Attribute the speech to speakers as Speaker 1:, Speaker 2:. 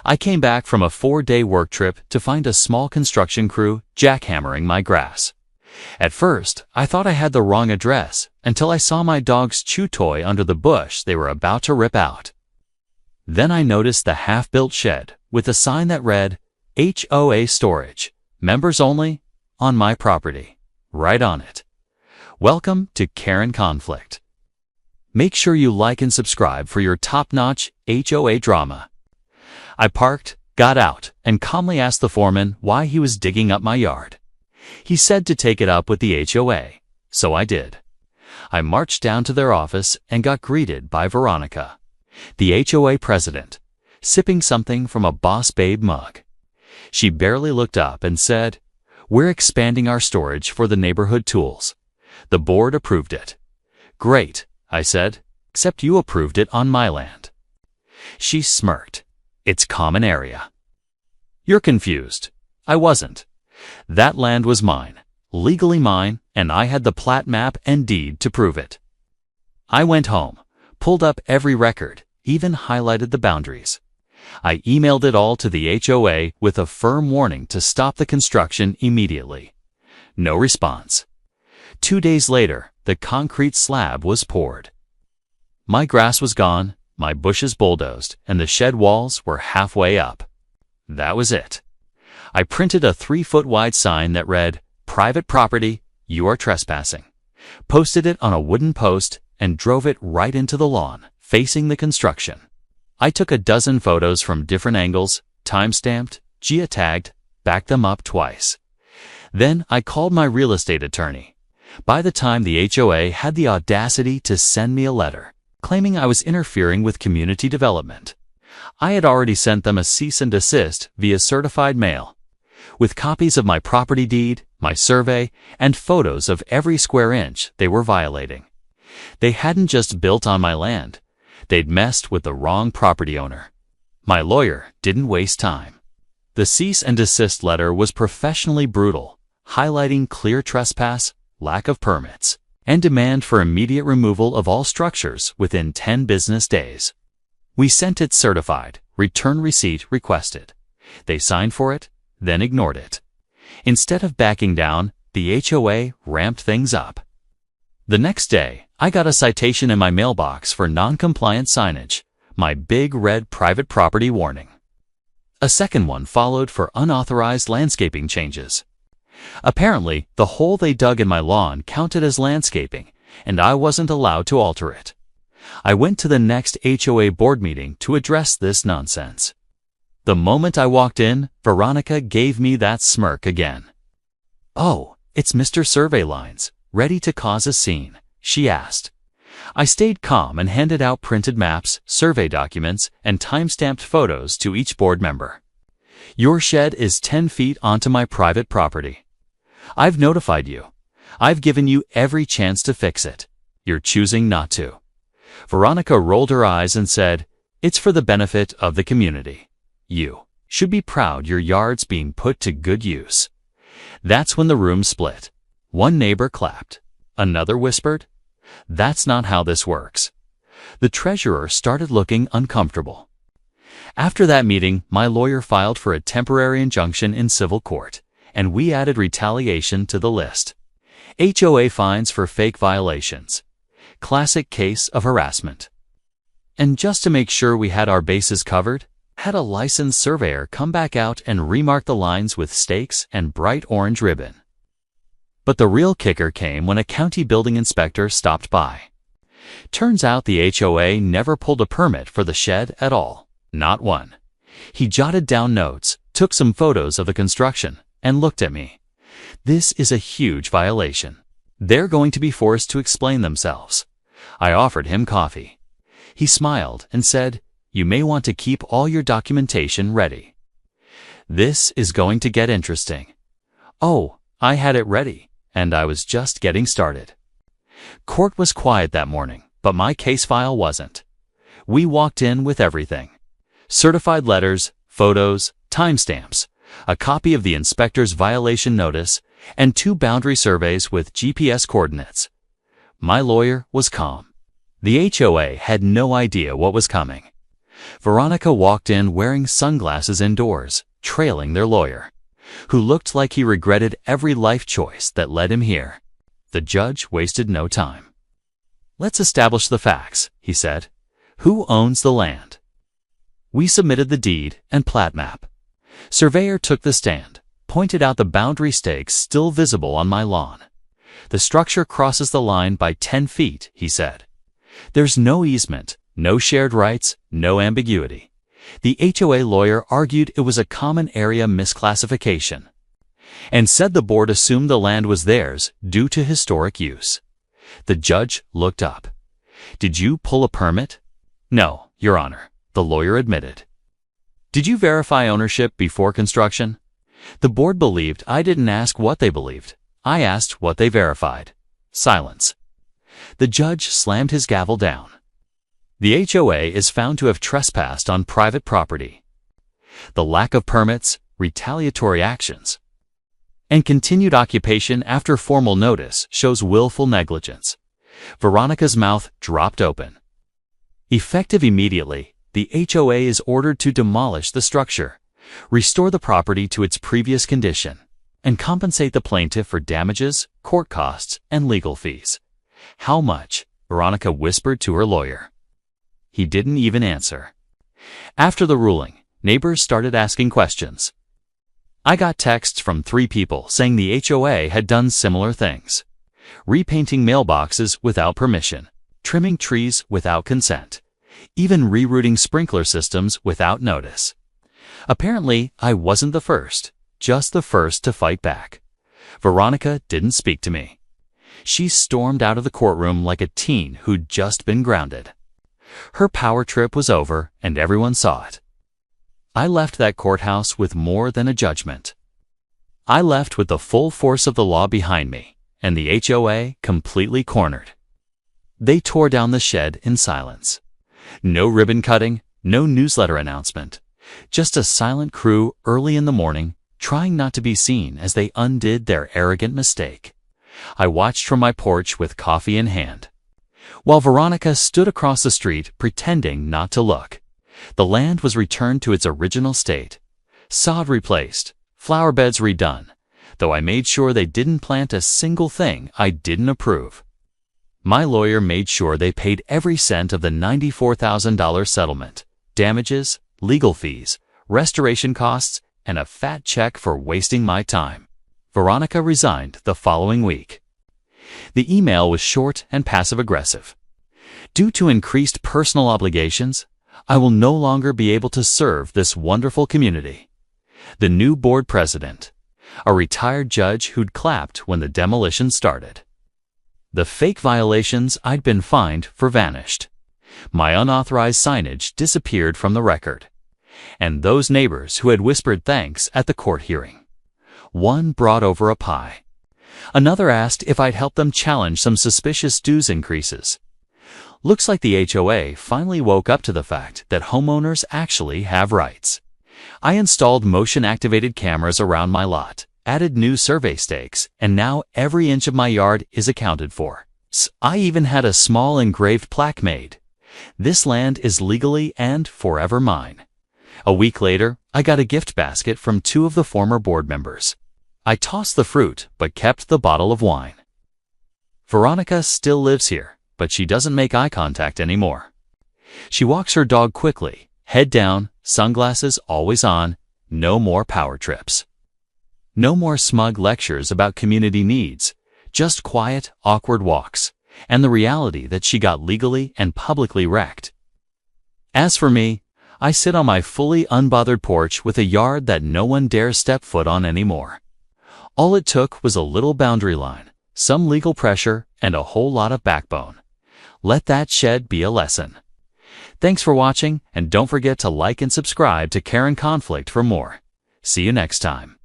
Speaker 1: I came back from a 4-day work trip to find a small construction crew jackhammering my grass. At first, I thought I had the wrong address until I saw my dog's chew toy under the bush they were about to rip out. Then I noticed the half-built shed with a sign that read, HOA Storage, Members Only, on my property, right on it. Welcome to Karen Conflict. Make sure you like and subscribe for your top-notch HOA drama. I parked, got out, and calmly asked the foreman why he was digging up my yard. He said to take it up with the HOA, so I did. I marched down to their office and got greeted by Veronica, the HOA president, sipping something from a Boss Babe mug. She barely looked up and said, "We're expanding our storage for the neighborhood tools. The board approved it." "Great," I said, "except you approved it on my land." She smirked. "It's common area." "You're confused." I wasn't. That land was mine, legally mine, and I had the plat map and deed to prove it. I went home, pulled up every record, even highlighted the boundaries. I emailed it all to the HOA with a firm warning to stop the construction immediately. No response. 2 days later, the concrete slab was poured. My grass was gone, my bushes bulldozed, and the shed walls were halfway up. That was it. I printed a 3-foot-wide sign that read, "Private property, you are trespassing," posted it on a wooden post, and drove it right into the lawn, facing the construction. I took a dozen photos from different angles, time-stamped, geotagged, backed them up twice. Then I called my real estate attorney. By the time the HOA had the audacity to send me a letter, claiming I was interfering with community development, I had already sent them a cease and desist via certified mail, with copies of my property deed, my survey, and photos of every square inch they were violating. They hadn't just built on my land, they'd messed with the wrong property owner. My lawyer didn't waste time. The cease and desist letter was professionally brutal, highlighting clear trespass, lack of permits, and demand for immediate removal of all structures within 10 business days. We sent it certified, return receipt requested. They signed for it, then ignored it. Instead of backing down, the HOA ramped things up. The next day, I got a citation in my mailbox for non-compliant signage, my big red private property warning. A second one followed for unauthorized landscaping changes. Apparently, the hole they dug in my lawn counted as landscaping, and I wasn't allowed to alter it. I went to the next HOA board meeting to address this nonsense. The moment I walked in, Veronica gave me that smirk again. "Oh, it's Mr. Survey Lines, ready to cause a scene?" she asked. I stayed calm and handed out printed maps, survey documents, and time-stamped photos to each board member. "Your shed is 10 feet onto my private property. I've notified you. I've given you every chance to fix it. You're choosing not to." Veronica rolled her eyes and said, "It's for the benefit of the community. You should be proud your yard's being put to good use." That's when the room split. One neighbor clapped. Another whispered, "That's not how this works." The treasurer started looking uncomfortable. After that meeting, my lawyer filed for a temporary injunction in civil court, and we added retaliation to the list. HOA fines for fake violations. Classic case of harassment. And just to make sure we had our bases covered, had a licensed surveyor come back out and remark the lines with stakes and bright orange ribbon. But the real kicker came when a county building inspector stopped by. Turns out the HOA never pulled a permit for the shed at all, not one. He jotted down notes, took some photos of the construction, and looked at me. "This is a huge violation. They're going to be forced to explain themselves." I offered him coffee. He smiled and said, "You may want to keep all your documentation ready. This is going to get interesting." Oh, I had it ready, and I was just getting started. Court was quiet that morning, but my case file wasn't. We walked in with everything. Certified letters, photos, timestamps, a copy of the inspector's violation notice, and 2 boundary surveys with GPS coordinates. My lawyer was calm. The HOA had no idea what was coming. Veronica walked in wearing sunglasses indoors, trailing their lawyer, who looked like he regretted every life choice that led him here. The judge wasted no time. "Let's establish the facts," he said. "Who owns the land?" We submitted the deed and plat map. Surveyor took the stand, pointed out the boundary stakes still visible on my lawn. "The structure crosses the line by 10 feet, he said. "There's no easement, no shared rights, no ambiguity." The HOA lawyer argued it was a common area misclassification and said the board assumed the land was theirs due to historic use. The judge looked up. "Did you pull a permit?" "No, Your Honor," the lawyer admitted. "Did you verify ownership before construction?" The board believed I didn't ask what they believed. I asked what they verified. Silence. The judge slammed his gavel down. The HOA is found to have trespassed on private property. The lack of permits, retaliatory actions, and continued occupation after formal notice shows willful negligence. Veronica's mouth dropped open. Effective immediately, the HOA is ordered to demolish the structure, restore the property to its previous condition, and compensate the plaintiff for damages, court costs, and legal fees. "How much?" Veronica whispered to her lawyer. He didn't even answer. After the ruling, neighbors started asking questions. I got texts from 3 people saying the HOA had done similar things: repainting mailboxes without permission, trimming trees without consent, even rerouting sprinkler systems without notice. Apparently, I wasn't the first, just the first to fight back. Veronica didn't speak to me. She stormed out of the courtroom like a teen who'd just been grounded. Her power trip was over, and everyone saw it. I left that courthouse with more than a judgment. I left with the full force of the law behind me, and the HOA completely cornered. They tore down the shed in silence. No ribbon cutting, no newsletter announcement. Just a silent crew early in the morning, trying not to be seen as they undid their arrogant mistake. I watched from my porch with coffee in hand, while Veronica stood across the street pretending not to look. The land was returned to its original state. Sod replaced, flower beds redone, though I made sure they didn't plant a single thing I didn't approve. My lawyer made sure they paid every cent of the $94,000 settlement, damages, legal fees, restoration costs, and a fat check for wasting my time. Veronica resigned the following week. The email was short and passive-aggressive. "Due to increased personal obligations, I will no longer be able to serve this wonderful community." The new board president, a retired judge who'd clapped when the demolition started. The fake violations I'd been fined for vanished. My unauthorized signage disappeared from the record. And those neighbors who had whispered thanks at the court hearing. One brought over a pie. Another asked if I'd help them challenge some suspicious dues increases. Looks like the HOA finally woke up to the fact that homeowners actually have rights. I installed motion-activated cameras around my lot, added new survey stakes, and now every inch of my yard is accounted for. I even had a small engraved plaque made. "This land is legally and forever mine." A week later, I got a gift basket from 2 of the former board members. I tossed the fruit, but kept the bottle of wine. Veronica still lives here, but she doesn't make eye contact anymore. She walks her dog quickly, head down, sunglasses always on, no more power trips. No more smug lectures about community needs, just quiet, awkward walks, and the reality that she got legally and publicly wrecked. As for me, I sit on my fully unbothered porch with a yard that no one dares step foot on anymore. All it took was a little boundary line, some legal pressure, and a whole lot of backbone. Let that shed be a lesson. Thanks for watching, and don't forget to like and subscribe to Care and Conflict for more. See you next time.